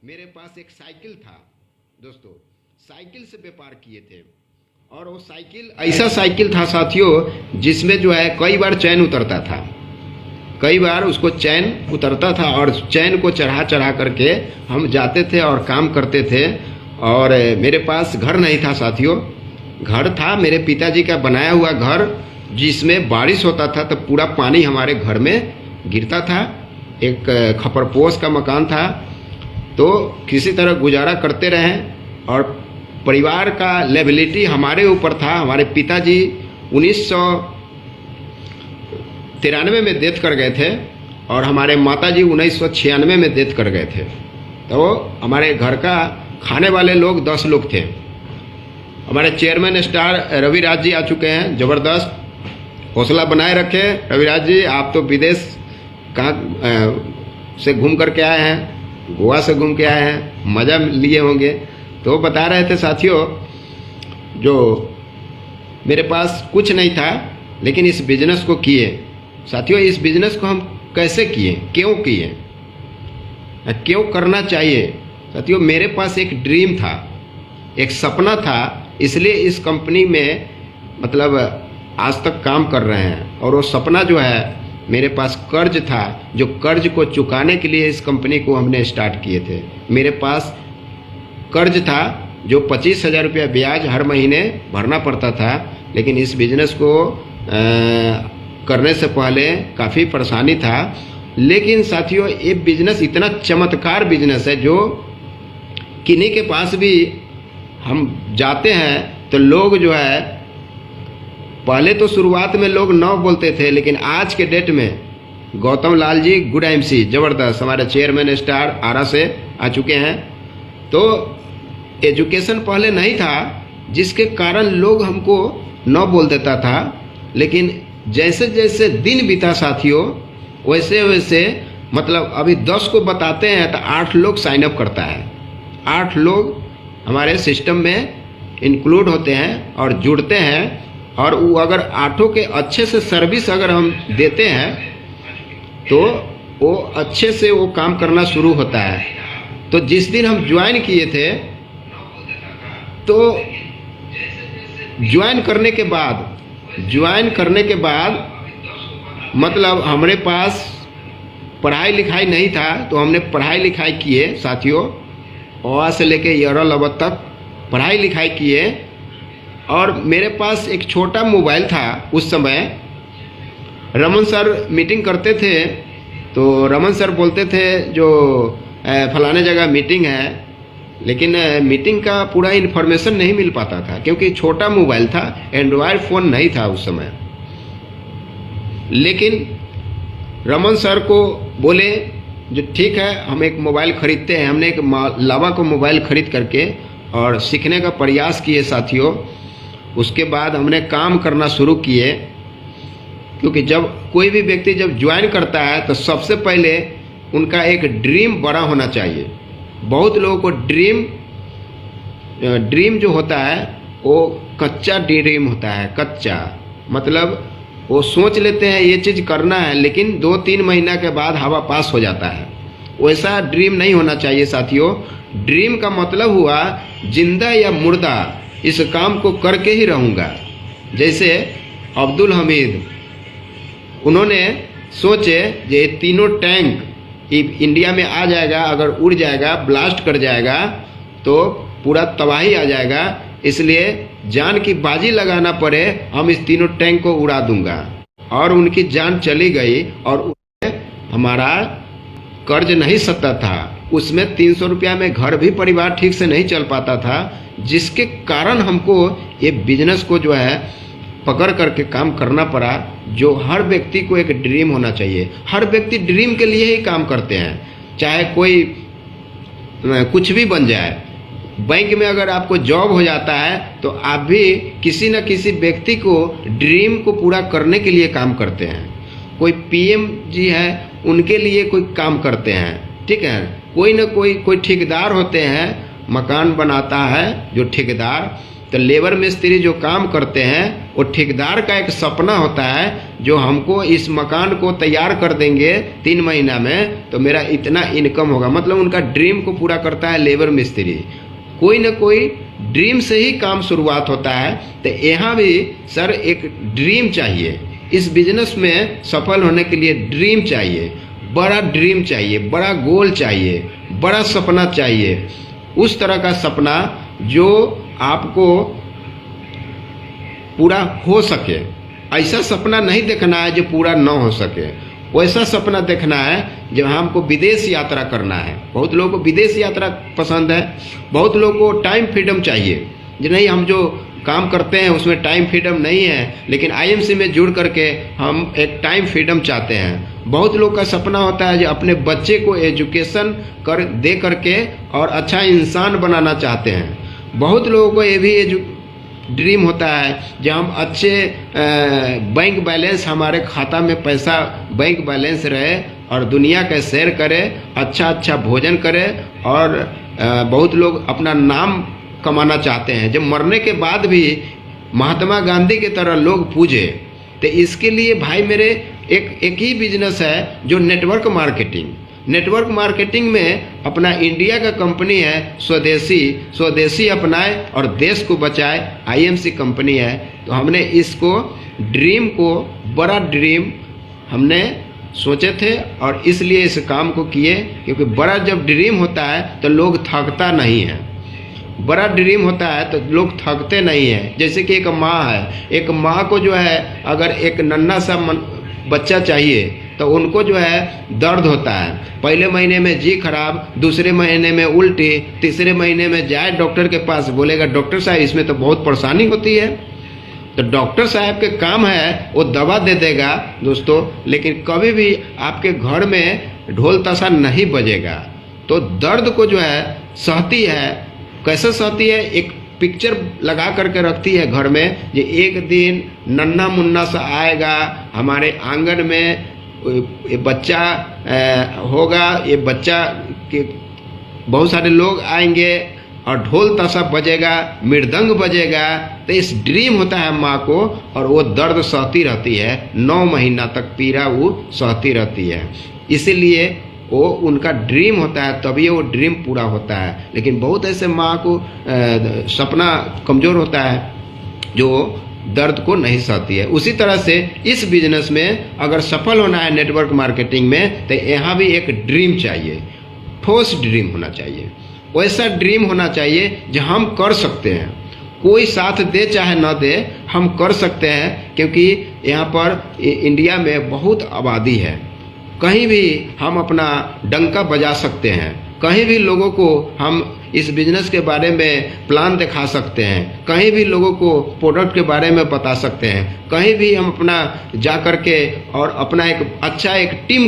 मेरे पास एक साइकिल था दोस्तों, साइकिल से व्यापार किए थे। और वो साइकिल ऐसा साइकिल था साथियों जिसमें जो है कई बार चैन उतरता था, कई बार उसको चैन उतरता था और चैन को चढ़ा चढ़ा करके हम जाते थे और काम करते थे। और मेरे पास घर नहीं था साथियों, घर था मेरे पिताजी का बनाया हुआ घर, जिसमें बारिश होता था तो पूरा पानी हमारे घर में गिरता था। एक खपरपोश का मकान था, तो किसी तरह गुजारा करते रहे। और परिवार का लायबिलिटी हमारे ऊपर था। हमारे पिताजी 1993 में डेथ कर गए थे और हमारे माताजी 1996 में डेथ कर गए थे। तो हमारे घर का खाने वाले लोग 10 लोग थे। हमारे चेयरमैन स्टार रविराज जी आ चुके हैं, ज़बरदस्त। हौसला बनाए रखें रविराज जी, आप तो विदेश कहाँ से घूम करके आए हैं, गोवा से घूम के आए हैं, मज़ा लिए होंगे। तो बता रहे थे साथियों, जो मेरे पास कुछ नहीं था लेकिन इस बिजनेस को किए। साथियों इस बिजनेस को हम कैसे किए, क्यों किए, क्यों करना चाहिए। साथियों मेरे पास एक ड्रीम था, एक सपना था, इसलिए इस कंपनी में मतलब आज तक काम कर रहे हैं। और वो सपना जो है, मेरे पास कर्ज था, जो कर्ज को चुकाने के लिए इस कंपनी को हमने स्टार्ट किए थे। मेरे पास कर्ज था जो 25,000 रुपया ब्याज हर महीने भरना पड़ता था। लेकिन इस बिजनेस को करने से पहले काफ़ी परेशानी था। लेकिन साथियों ये बिजनेस इतना चमत्कार बिजनेस है जो किन्हीं के पास भी हम जाते हैं तो लोग जो है, पहले तो शुरुआत में लोग 9 बोलते थे, लेकिन आज के डेट में गौतम लाल जी गुड एमसी ज़बरदस्त हमारे चेयरमैन स्टार आरा से आ चुके हैं। तो एजुकेशन पहले नहीं था, जिसके कारण लोग हमको 9 बोल देता था। लेकिन जैसे जैसे दिन बीता साथियों, वैसे वैसे मतलब अभी 10 को बताते हैं तो 8 लोग साइन अप करता है। 8 लोग हमारे सिस्टम में इंक्लूड होते हैं और जुड़ते हैं। और वो अगर 8 के अच्छे से सर्विस अगर हम देते हैं तो वो अच्छे से वो काम करना शुरू होता है। तो जिस दिन हम ज्वाइन किए थे, तो ज्वाइन करने के बाद मतलब हमारे पास पढ़ाई लिखाई नहीं था, तो हमने पढ़ाई लिखाई किए साथियों। अ से लेके य तक पढ़ाई लिखाई किए। और मेरे पास एक छोटा मोबाइल था उस समय। रमन सर मीटिंग करते थे तो रमन सर बोलते थे जो फलाने जगह मीटिंग है, लेकिन मीटिंग का पूरा इन्फॉर्मेशन नहीं मिल पाता था क्योंकि छोटा मोबाइल था, एंड्रॉयड फ़ोन नहीं था उस समय। लेकिन रमन सर को बोले जो ठीक है हम एक मोबाइल खरीदते हैं। हमने एक लावा को मोबाइल खरीद करके और सीखने का प्रयास किए साथियों। उसके बाद हमने काम करना शुरू किए, क्योंकि जब कोई भी व्यक्ति जब ज्वाइन करता है तो सबसे पहले उनका एक ड्रीम बड़ा होना चाहिए। बहुत लोगों को ड्रीम जो होता है वो कच्चा ड्रीम होता है। कच्चा मतलब वो सोच लेते हैं ये चीज़ करना है, लेकिन 2-3 महीना के बाद हवा पास हो जाता है। वैसा ड्रीम नहीं होना चाहिए साथियों। ड्रीम का मतलब हुआ जिंदा या मुर्दा इस काम को करके ही रहूँगा। जैसे अब्दुल हमीद, उन्होंने सोचे ये तीनों टैंक इंडिया में आ जाएगा, अगर उड़ जाएगा, ब्लास्ट कर जाएगा तो पूरा तबाही आ जाएगा, इसलिए जान की बाजी लगाना पड़े, हम इस तीनों टैंक को उड़ा दूंगा। और उनकी जान चली गई और हमारा कर्ज नहीं सकता था। उसमें 300 रुपया में घर भी परिवार ठीक से नहीं चल पाता था, जिसके कारण हमको ये बिजनेस को जो है पकड़ करके काम करना पड़ा। जो हर व्यक्ति को एक ड्रीम होना चाहिए। हर व्यक्ति ड्रीम के लिए ही काम करते हैं, चाहे कोई कुछ भी बन जाए। बैंक में अगर आपको जॉब हो जाता है तो आप भी किसी न किसी व्यक्ति को ड्रीम को पूरा करने के लिए काम करते हैं। कोई पीएम जी है, उनके लिए कोई काम करते हैं, ठीक है। कोई न कोई ठेकेदार होते हैं, मकान बनाता है जो ठेकेदार, तो लेबर मिस्त्री जो काम करते हैं वो ठेकेदार का एक सपना होता है, जो हमको इस मकान को तैयार कर देंगे 3 महीना में तो मेरा इतना इनकम होगा। मतलब उनका ड्रीम को पूरा करता है लेबर मिस्त्री। कोई ना कोई ड्रीम से ही काम शुरुआत होता है। तो यहाँ भी सर एक ड्रीम चाहिए। इस बिजनेस में सफल होने के लिए ड्रीम चाहिए, बड़ा ड्रीम चाहिए, बड़ा गोल चाहिए, बड़ा सपना चाहिए। उस तरह का सपना जो आपको पूरा हो सके। ऐसा सपना नहीं देखना है जो पूरा ना हो सके। वैसा सपना देखना है जब हमको विदेश यात्रा करना है। बहुत लोगों को विदेश यात्रा पसंद है। बहुत लोगों को टाइम फ्रीडम चाहिए, जो नहीं हम जो काम करते हैं उसमें टाइम फ्रीडम नहीं है, लेकिन आईएमसी में जुड़ करके हम एक टाइम फ्रीडम चाहते हैं। बहुत लोग का सपना होता है जो अपने बच्चे को एजुकेशन दे करके और अच्छा इंसान बनाना चाहते हैं। बहुत लोगों को ये भी ड्रीम होता है जो हम अच्छे बैंक बैलेंस, हमारे खाता में पैसा बैंक बैलेंस रहे और दुनिया का सैर करें, अच्छा भोजन करें और बहुत लोग अपना नाम कमाना चाहते हैं, जब मरने के बाद भी महात्मा गांधी की तरह लोग पूजे। तो इसके लिए भाई मेरे एक ही बिजनेस है जो नेटवर्क मार्केटिंग। नेटवर्क मार्केटिंग में अपना इंडिया का कंपनी है स्वदेशी अपनाए और देश को बचाए, आईएमसी कंपनी है। तो हमने इसको ड्रीम को बड़ा ड्रीम हमने सोचे थे और इसलिए इस काम को किए, क्योंकि बड़ा जब ड्रीम होता है तो लोग थकता नहीं है। बड़ा ड्रीम होता है तो लोग थकते नहीं हैं। जैसे कि एक माँ है, एक माँ को जो है अगर एक नन्हा सा बच्चा चाहिए तो उनको जो है दर्द होता है। पहले महीने में जी खराब, दूसरे महीने में उल्टी, तीसरे महीने में जाए डॉक्टर के पास, बोलेगा डॉक्टर साहब इसमें तो बहुत परेशानी होती है। तो डॉक्टर साहब के काम है वो दवा दे देगा दोस्तों, लेकिन कभी भी आपके घर में ढोल ताशा नहीं बजेगा। तो दर्द को जो है सहती है। कैसे सहती है? एक पिक्चर लगा करके रखती है घर में, ये एक दिन नन्हा मुन्ना सा आएगा हमारे आंगन में, ये बच्चा होगा, ये बच्चा के बहुत सारे लोग आएंगे और ढोल ताशा बजेगा, मृदंग बजेगा। तो इस ड्रीम होता है माँ को और वो दर्द सहती रहती है, 9 महीना तक पीड़ा वो सहती रहती है। इसीलिए वो उनका ड्रीम होता है, तभी वो ड्रीम पूरा होता है। लेकिन बहुत ऐसे माँ को सपना कमज़ोर होता है जो दर्द को नहीं सहती है। उसी तरह से इस बिजनेस में अगर सफल होना है नेटवर्क मार्केटिंग में, तो यहाँ भी एक ड्रीम चाहिए, ठोस ड्रीम होना चाहिए। वैसा ड्रीम होना चाहिए जो हम कर सकते हैं। कोई साथ दे चाहे न दे, हम कर सकते हैं, क्योंकि यहाँ पर इंडिया में बहुत आबादी है। कहीं भी हम अपना डंका बजा सकते हैं, कहीं भी लोगों को हम इस बिजनेस के बारे में प्लान दिखा सकते हैं, कहीं भी लोगों को प्रोडक्ट के बारे में बता सकते हैं, कहीं भी हम अपना जा कर के और अपना एक अच्छा एक टीम